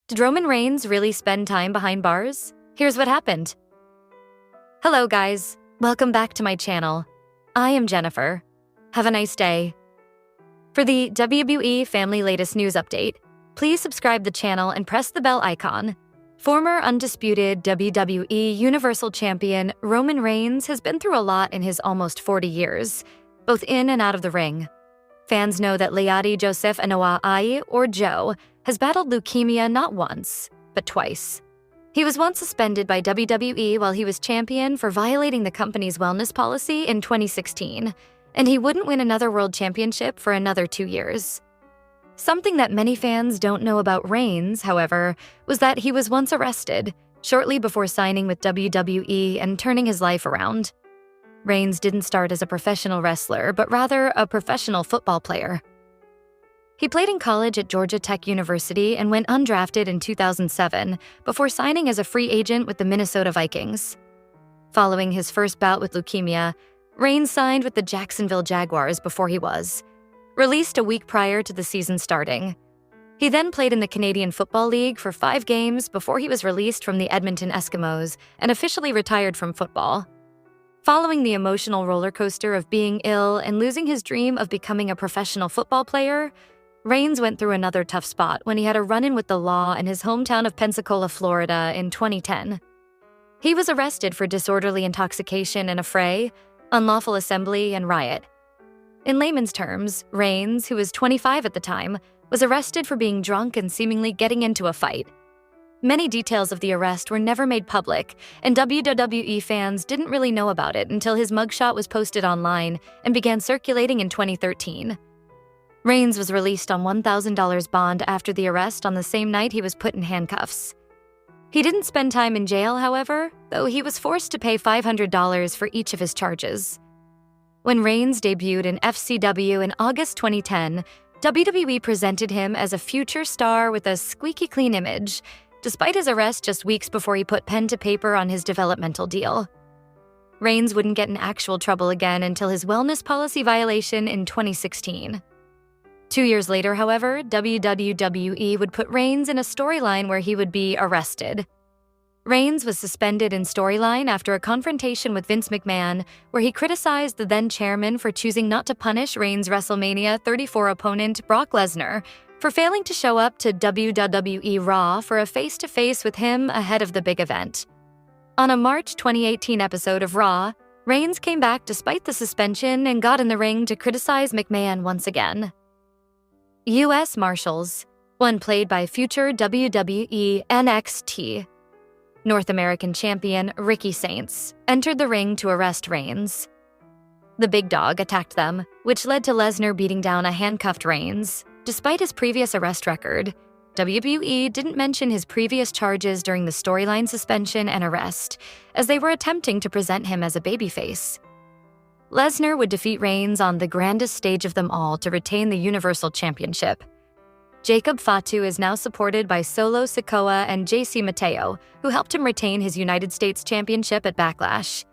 Did Roman Reigns really spend time behind bars? Here's what happened. Hello guys, welcome back to my channel. I am Jennifer. Have a nice day. For the WWE Family latest news update, please subscribe the channel and press the bell icon. Former undisputed WWE Universal Champion Roman Reigns has been through a lot in his almost 40 years, both in and out of the ring. Fans know that Leati Joseph Anoa'i, or Joe, has battled leukemia not once, but twice. He was once suspended by WWE while he was champion for violating the company's wellness policy in 2016, and he wouldn't win another world championship for another 2 years. Something that many fans don't know about Reigns, however, was that he was once arrested, shortly before signing with WWE and turning his life around. Reigns didn't start as a professional wrestler, but rather a professional football player. He played in college at Georgia Tech University and went undrafted in 2007 before signing as a free agent with the Minnesota Vikings. Following his first bout with leukemia, Reigns signed with the Jacksonville Jaguars before he was released a week prior to the season starting. He then played in the Canadian Football League for 5 games before he was released from the Edmonton Eskimos and officially retired from football. Following the emotional roller coaster of being ill and losing his dream of becoming a professional football player, Reigns went through another tough spot when he had a run-in with the law in his hometown of Pensacola, Florida in 2010. He was arrested for disorderly intoxication in a fray, unlawful assembly, and riot. In layman's terms, Reigns, who was 25 at the time, was arrested for being drunk and seemingly getting into a fight. Many details of the arrest were never made public, and WWE fans didn't really know about it until his mugshot was posted online and began circulating in 2013. Reigns was released on $1,000 bond after the arrest on the same night he was put in handcuffs. He didn't spend time in jail, however, though he was forced to pay $500 for each of his charges. When Reigns debuted in FCW in August 2010, WWE presented him as a future star with a squeaky clean image, despite his arrest just weeks before he put pen to paper on his developmental deal. Reigns wouldn't get in actual trouble again until his wellness policy violation in 2016. 2 years later, however, WWE would put Reigns in a storyline where he would be arrested. Reigns was suspended in storyline after a confrontation with Vince McMahon, where he criticized the then-chairman for choosing not to punish Reigns' WrestleMania 34 opponent Brock Lesnar for failing to show up to WWE Raw for a face-to-face with him ahead of the big event. On a March 2018 episode of Raw, Reigns came back despite the suspension and got in the ring to criticize McMahon once again. U.S. Marshals, one played by future WWE NXT North American champion Ricky Saints, entered the ring to arrest Reigns. The big dog attacked them, which led to Lesnar beating down a handcuffed Reigns. Despite his previous arrest record, WWE didn't mention his previous charges during the storyline suspension and arrest, as they were attempting to present him as a babyface. Lesnar would defeat Reigns on the grandest stage of them all to retain the Universal Championship. Jacob Fatu is now supported by Solo Sikoa and JC Mateo, who helped him retain his United States Championship at Backlash.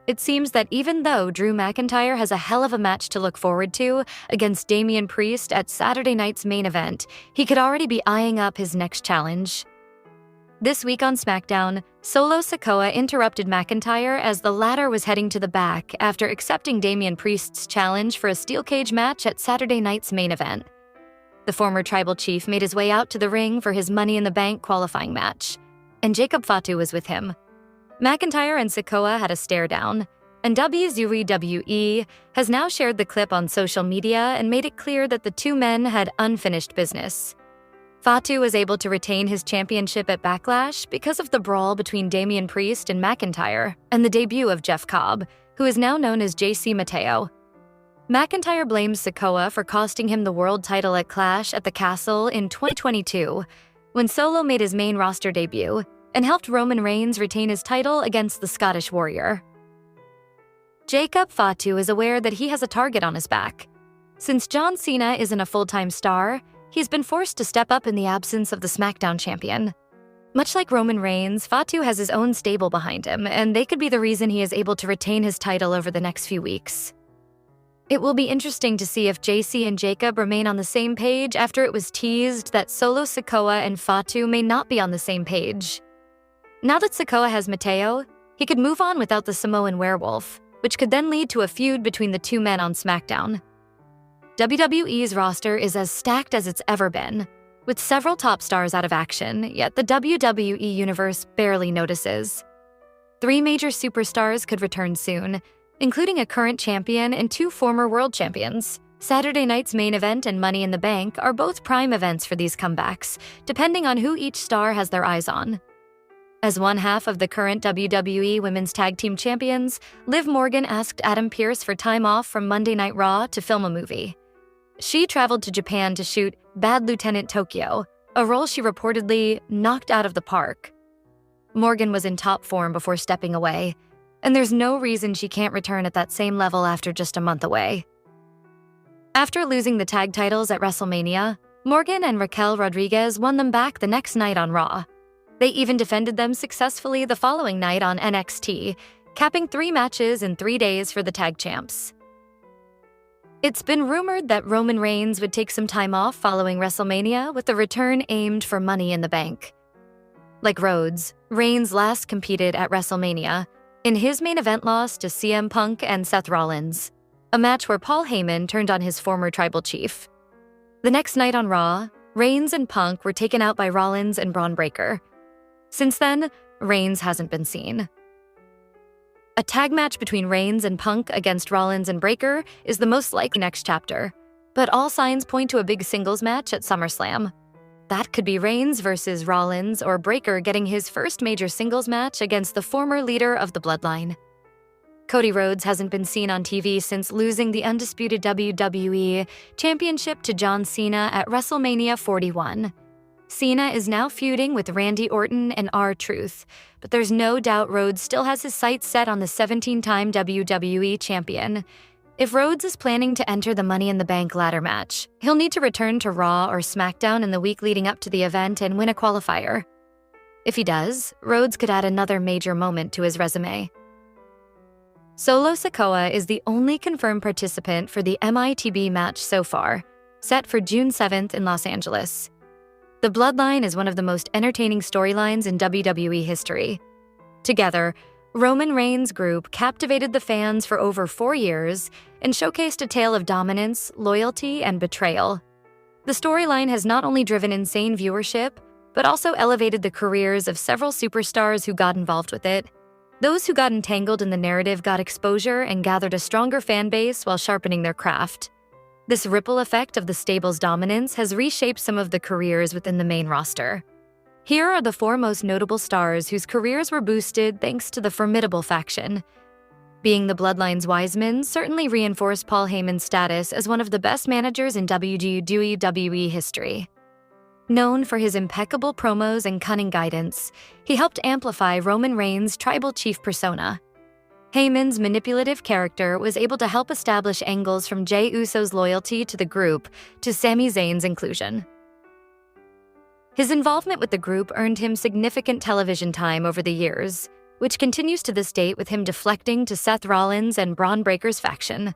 It seems that even though Drew McIntyre has a hell of a match to look forward to against Damian Priest at Saturday night's main event, he could already be eyeing up his next challenge. This week on SmackDown, Solo Sikoa interrupted McIntyre as the latter was heading to the back after accepting Damian Priest's challenge for a steel cage match at Saturday night's main event. The former tribal chief made his way out to the ring for his Money in the Bank qualifying match, and Jacob Fatu was with him. McIntyre and Sikoa had a stare-down, and WWE has now shared the clip on social media and made it clear that the two men had unfinished business. Fatu was able to retain his championship at Backlash because of the brawl between Damian Priest and McIntyre and the debut of Jeff Cobb, who is now known as JC Mateo. McIntyre blames Sikoa for costing him the world title at Clash at the Castle in 2022, when Solo made his main roster debut and helped Roman Reigns retain his title against the Scottish Warrior. Jacob Fatu is aware that he has a target on his back. Since John Cena isn't a full-time star, he's been forced to step up in the absence of the SmackDown champion. Much like Roman Reigns, Fatu has his own stable behind him, and they could be the reason he is able to retain his title over the next few weeks. It will be interesting to see if JC and Jacob remain on the same page after it was teased that Solo Sikoa and Fatu may not be on the same page. Now that Sikoa has Mateo, he could move on without the Samoan werewolf, which could then lead to a feud between the two men on SmackDown. WWE's roster is as stacked as it's ever been, with several top stars out of action, yet the WWE universe barely notices. 3 major superstars could return soon, including a current champion and 2 former world champions. Saturday night's main event and Money in the Bank are both prime events for these comebacks, depending on who each star has their eyes on. As one half of the current WWE Women's Tag Team Champions, Liv Morgan asked Adam Pearce for time off from Monday Night Raw to film a movie. She traveled to Japan to shoot Bad Lieutenant Tokyo, a role she reportedly knocked out of the park. Morgan was in top form before stepping away, and there's no reason she can't return at that same level after just a month away. After losing the tag titles at WrestleMania, Morgan and Raquel Rodriguez won them back the next night on Raw. They even defended them successfully the following night on NXT, capping 3 matches in 3 days for the tag champs. It's been rumored that Roman Reigns would take some time off following WrestleMania, with the return aimed for Money in the Bank. Like Rhodes, Reigns last competed at WrestleMania, in his main event loss to CM Punk and Seth Rollins, a match where Paul Heyman turned on his former tribal chief. The next night on Raw, Reigns and Punk were taken out by Rollins and Braun Breaker. Since then, Reigns hasn't been seen. A tag match between Reigns and Punk against Rollins and Breaker is the most likely next chapter, but all signs point to a big singles match at SummerSlam. That could be Reigns versus Rollins, or Breaker getting his first major singles match against the former leader of the Bloodline. Cody Rhodes hasn't been seen on TV since losing the undisputed WWE Championship to John Cena at WrestleMania 41. Cena is now feuding with Randy Orton and R-Truth, but there's no doubt Rhodes still has his sights set on the 17-time WWE champion. If Rhodes is planning to enter the Money in the Bank ladder match, he'll need to return to Raw or SmackDown in the week leading up to the event and win a qualifier. If he does, Rhodes could add another major moment to his resume. Solo Sikoa is the only confirmed participant for the MITB match so far, set for June 7th in Los Angeles. The Bloodline is one of the most entertaining storylines in WWE history. Together, Roman Reigns' group captivated the fans for over 4 years and showcased a tale of dominance, loyalty, and betrayal. The storyline has not only driven insane viewership, but also elevated the careers of several superstars who got involved with it. Those who got entangled in the narrative got exposure and gathered a stronger fan base while sharpening their craft. This ripple effect of the stable's dominance has reshaped some of the careers within the main roster. Here are the 4 most notable stars whose careers were boosted thanks to the formidable faction. Being the Bloodline's wise men certainly reinforced Paul Heyman's status as one of the best managers in WWE history. Known for his impeccable promos and cunning guidance, he helped amplify Roman Reigns' tribal chief persona. Heyman's manipulative character was able to help establish angles from Jey Uso's loyalty to the group to Sami Zayn's inclusion. His involvement with the group earned him significant television time over the years, which continues to this date with him deflecting to Seth Rollins and Braun Breaker's faction.